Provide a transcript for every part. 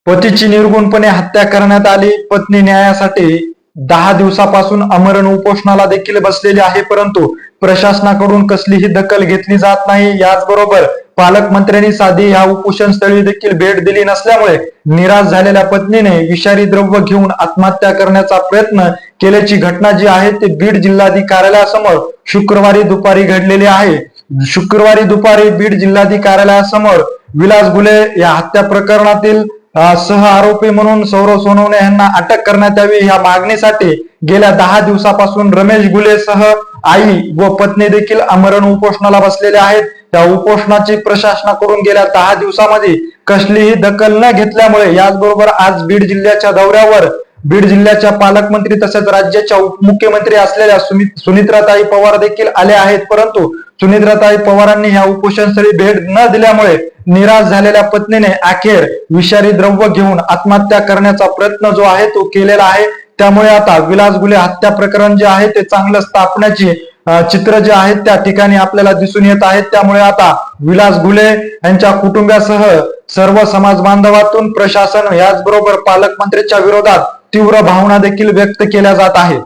पतीची निर्गुणपणे हत्या करण्यात आली. पत्नी न्यायासाठी 10 दिवसापासून आमरण उपोषणाला देखील बसलेली आहे, परंतु प्रशासनाकडून कसलीही दखल घेतली जात नाही. याचबरोबर पालकमंत्र्यांनी साधी या उपोषणस्थळी देखील भेट दिली नसल्यामुळे निराश झालेल्या पत्नीने विषारी द्रव्य घेऊन आत्महत्या करण्याचा प्रयत्न केल्याची घटना जी आहे ती बीड जिल्हाधिकारी कार्यालयासमोर शुक्रवारी दुपारी घडलेली आहे. शुक्रवारी दुपारी बीड जिल्हाधिकारी कार्यालयासमोर विलास गुले या हत्या प्रकरणातील सह आरोपी म्हणून सौरव सोनवणे यांना अटक करण्यात यावी या मागणीसाठी गेल्या 10 दिवसापासून रमेश गुलेसह आई व पत्नी देखील आमरण उपोषणाला बसलेले आहेत. त्या उपोषणाची प्रशासनाकडून गेल्या 10 दिवसामध्ये कसलीही दखल न घेतल्यामुळे याचबरोबर आज बीड जिल्ह्याच्या दौऱ्यावर बीड जिल्ह्याच्या पालकमंत्री तसेच राज्याच्या उपमुख्यमंत्री असलेल्या सुनित्राताई पवार देखील आले आहेत, परंतु सुनित्राताई पवारांनी ह्या उपोषणस्थळी भेट न दिल्यामुळे निराश झालेल्या पत्नीने अखेर विषारी द्रव्य घेऊन आत्महत्या करण्याचा प्रयत्न जो आहे तो केलेला आहे. त्यामुळे आता विलास गुले हत्या प्रकरण जे आहे ते चांगलं स्थापण्याची चित्र जे आहेत त्या ठिकाणी आपल्याला दिसून येत आहेत. त्यामुळे आता विलास गुले यांच्या कुटुंबियासह सर्व समाज बांधवातून प्रशासन याचबरोबर पालकमंत्र्यांच्या विरोधात तीव्र भावना देखील व्यक्त केल्या जात आहेत.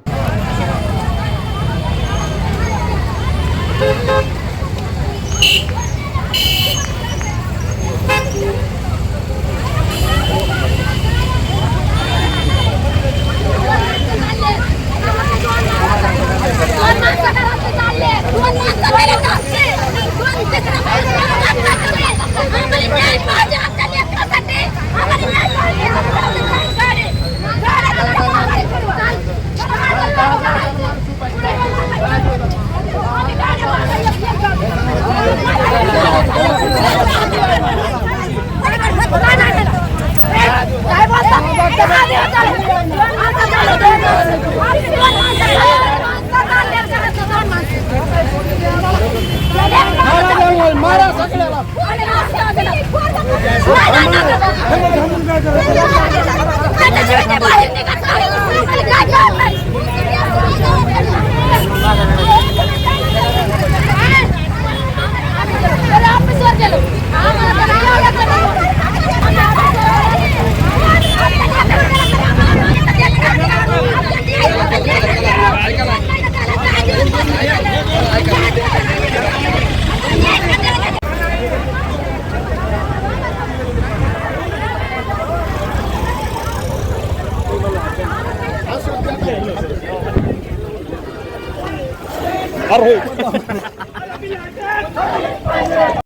अरे